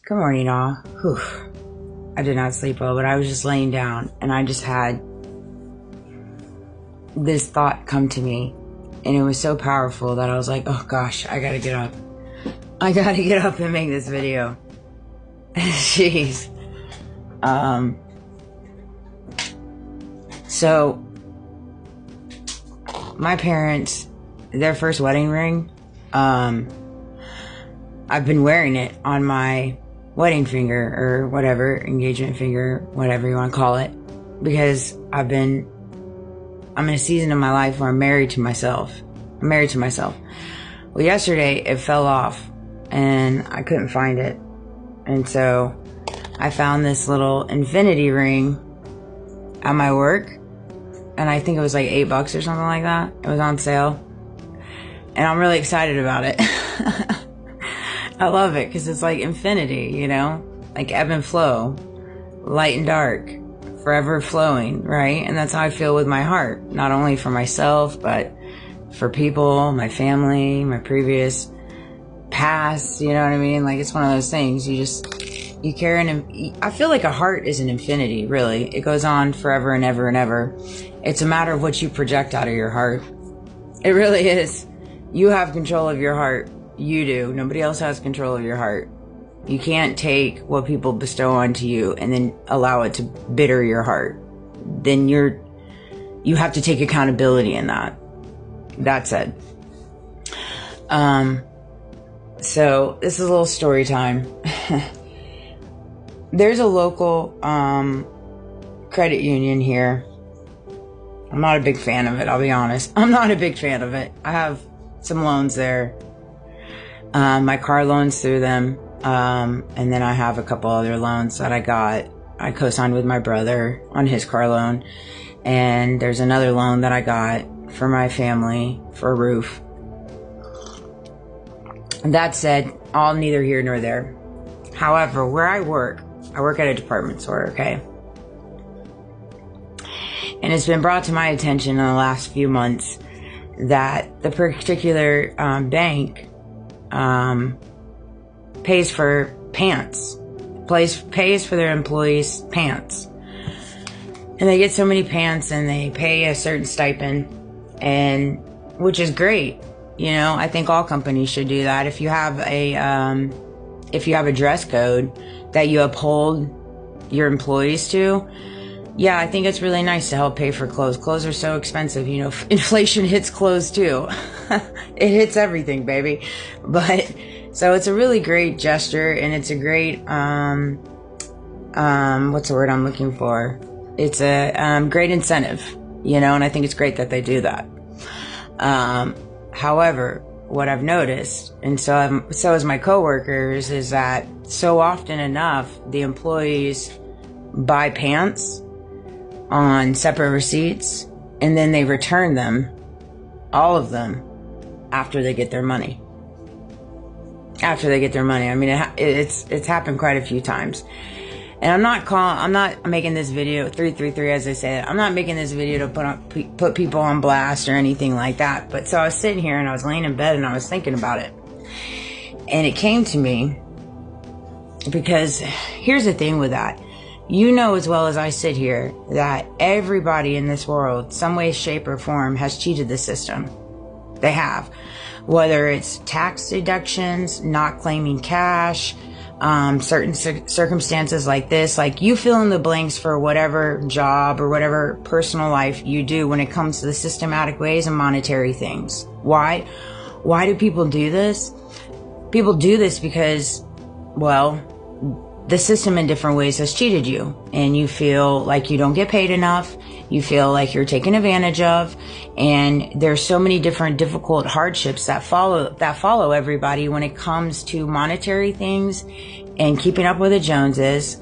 Good morning, all. Whew. I did not sleep well, but I was just laying down and I just had this thought come to me, and it was so powerful that I was like, oh gosh, I gotta get up. I gotta get up and make this video. Jeez. So my parents, their first wedding ring, I've been wearing it on my wedding finger or whatever, engagement finger, whatever you want to call it, because I'm in a season of my life where I'm married to myself. Well, yesterday it fell off and I couldn't find it. And so I found this little infinity ring at my work, and I think it was like $8 or something like that. It was on sale. And I'm really excited about it. I love it because it's like infinity, you know, like ebb and flow, light and dark, forever flowing, right? And that's how I feel with my heart, not only for myself, but for people, my family, my previous past, you know what I mean? Like, it's one of those things you carry I feel like a heart is an infinity, really. It goes on forever and ever and ever. It's a matter of what you project out of your heart. It really is. You have control of your heart. You do. Nobody else has control of your heart. You can't take what people bestow onto you and then allow it to bitter your heart. Then you have to take accountability in that. That said. So this is a little story time. There's a local credit union here. I'm not a big fan of it, I'll be honest. I'm not a big fan of it. I have some loans there. My car loans through them. And then I have a couple other loans that I co-signed with my brother on his car loan. And there's another loan that I got for my family for a roof. That said, all neither here nor there. However, where I work at a department store, okay? And it's been brought to my attention in the last few months that the particular bank pays for pants, pays for their employees' pants. And they get so many pants and they pay a certain stipend, and which is great. You know, I think all companies should do that. If you have a dress code that you uphold your employees to, yeah, I think it's really nice to help pay for clothes. Clothes are so expensive. You know, inflation hits clothes too. It hits everything, baby. But so it's a really great gesture, and it's a great what's the word I'm looking for? It's a great incentive, you know, and I think it's great that they do that. However, what I've noticed, and so as my coworkers, is that so often enough, the employees buy pants on separate receipts, and then they return them, all of them, after they get their money. I mean, it's happened quite a few times. And I'm not making this video 333, as I said. I'm not making this video to put people on blast or anything like that. But so I was sitting here and I was laying in bed and I was thinking about it. And it came to me because here's the thing with that. You know as well as I sit here that everybody in this world, some way, shape, or form, has cheated the system. They have. Whether it's tax deductions, not claiming cash, certain circumstances like this, like you fill in the blanks for whatever job or whatever personal life you do when it comes to the systematic ways and monetary things. Why do people do this? People do this because, well, the system in different ways has cheated you, and you feel like you don't get paid enough. You feel like you're taken advantage of, and there's so many different difficult hardships that follow everybody when it comes to monetary things and keeping up with the Joneses,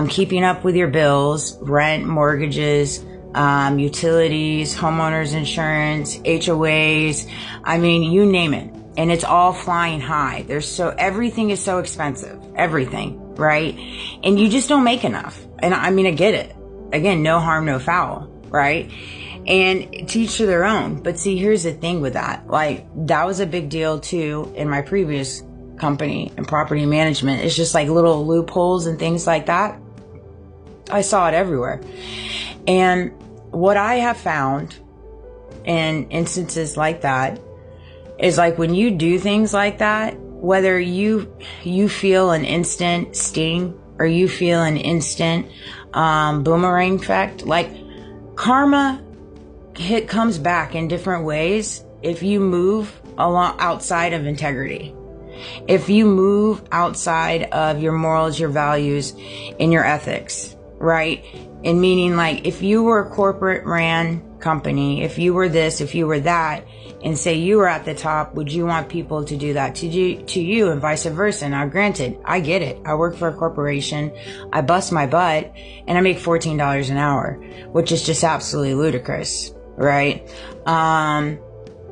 keeping up with your bills, rent, mortgages, utilities, homeowners insurance, HOAs. I mean, you name it. And it's all flying high. Everything is so expensive. Everything, right? And you just don't make enough. And I mean, I get it. Again, no harm, no foul, right? And to each to their own. But see, here's the thing with that. Like, that was a big deal too in my previous company and property management. It's just like little loopholes and things like that. I saw it everywhere. And what I have found in instances like that is like when you do things like that, whether you feel an instant sting or you feel an instant boomerang effect, like karma comes back in different ways if you move along outside of integrity. If you move outside of your morals, your values, and your ethics, right? And meaning like if you were a corporate ran company, if you were this, if you were that, and say you were at the top, would you want people to do that to you and vice versa? Now granted, I get it. I work for a corporation, I bust my butt, and I make $14 an hour, which is just absolutely ludicrous, right?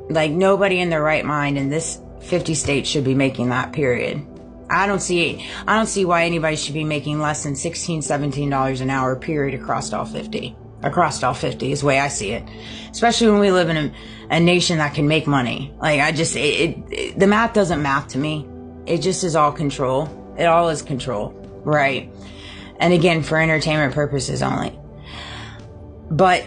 Like nobody in their right mind in this 50 states should be making that, period. I don't see why anybody should be making less than $16, $17 an hour, period, across all 50. Across all 50 is the way I see it. Especially when we live in a nation that can make money. Like the math doesn't math to me. It just is all control. It all is control, right? And again, for entertainment purposes only. But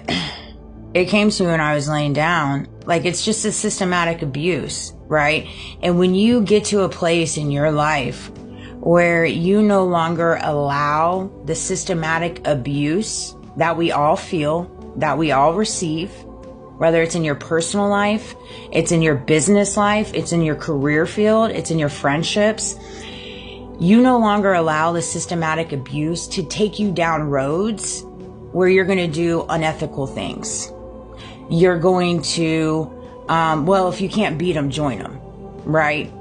it came to me when I was laying down, like it's just a systematic abuse, right? And when you get to a place in your life where you no longer allow the systematic abuse that we all feel, that we all receive, whether it's in your personal life, it's in your business life, it's in your career field, it's in your friendships, you no longer allow the systematic abuse to take you down roads where you're going to do unethical things. You're going to, well, if you can't beat them, join them, right?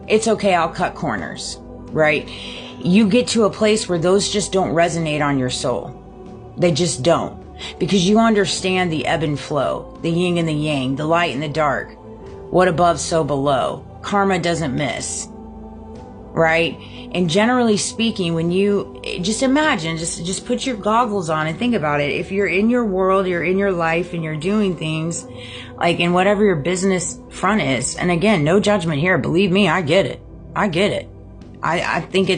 It's okay, I'll cut corners, right? You get to a place where those just don't resonate on your soul. They just don't. Because you understand the ebb and flow, the yin and the yang, the light and the dark, what above, so below. Karma doesn't miss, right? And generally speaking, when you just imagine, just put your goggles on and think about it. If you're in your world, you're in your life and you're doing things like in whatever your business front is. And again, no judgment here. Believe me, I get it. I get it. I think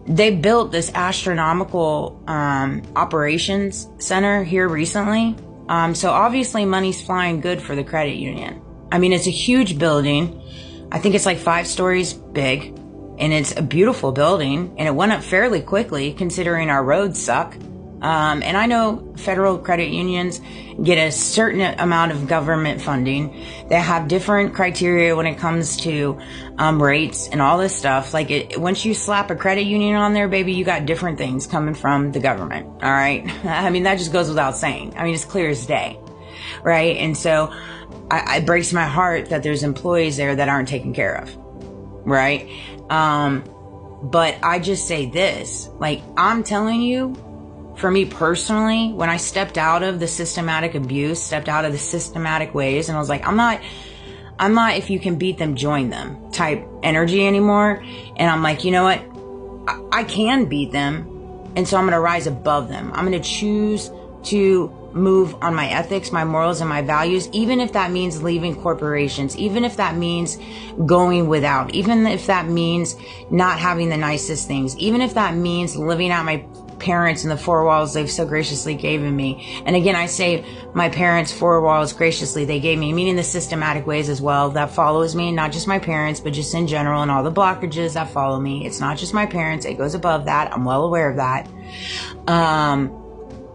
they built this astronomical operations center here recently. So obviously money's flying good for the credit union. I mean, it's a huge building. I think it's like 5 stories big, and it's a beautiful building, and it went up fairly quickly considering our roads suck. And I know federal credit unions get a certain amount of government funding. They have different criteria when it comes to rates and all this stuff. Like once you slap a credit union on there, baby, you got different things coming from the government. All right. I mean, that just goes without saying. I mean, it's clear as day. Right. And so it breaks my heart that there's employees there that aren't taken care of. Right. But I just say this, like, I'm telling you, for me personally, when I stepped out of the systematic abuse, stepped out of the systematic ways, and I was like, I'm not if you can beat them, join them type energy anymore. And I'm like, you know what? I can beat them. And so I'm going to rise above them. I'm going to choose to move on my ethics, my morals, and my values, even if that means leaving corporations, even if that means going without, even if that means not having the nicest things, even if that means living out my parents in the 4 walls they've so graciously given me. And again, I say my parents' 4 walls graciously they gave me, meaning the systematic ways as well that follows me, not just my parents, but just in general, and all the blockages that follow me. It's not just my parents, it goes above that. I'm well aware of that.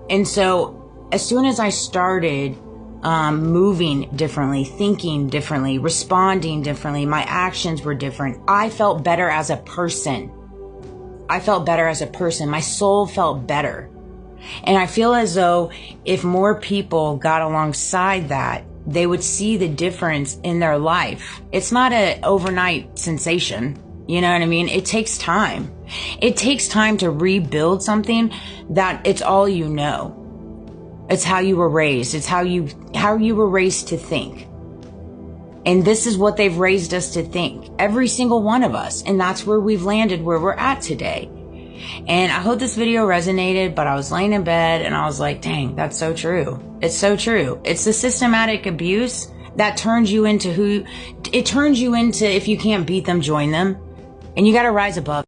And so as soon as I started moving differently, thinking differently, responding differently, my actions were different, I felt better as a person. I felt better as a person. My soul felt better. And I feel as though if more people got alongside that, they would see the difference in their life. It's not an overnight sensation. You know what I mean? It takes time. It takes time to rebuild something that it's all you know. It's how you were raised. It's how you were raised to think. And this is what they've raised us to think. Every single one of us. And that's where we've landed where we're at today. And I hope this video resonated, but I was laying in bed and I was like, dang, that's so true. It's so true. It's the systematic abuse that turns you into if you can't beat them, join them. And you got to rise above.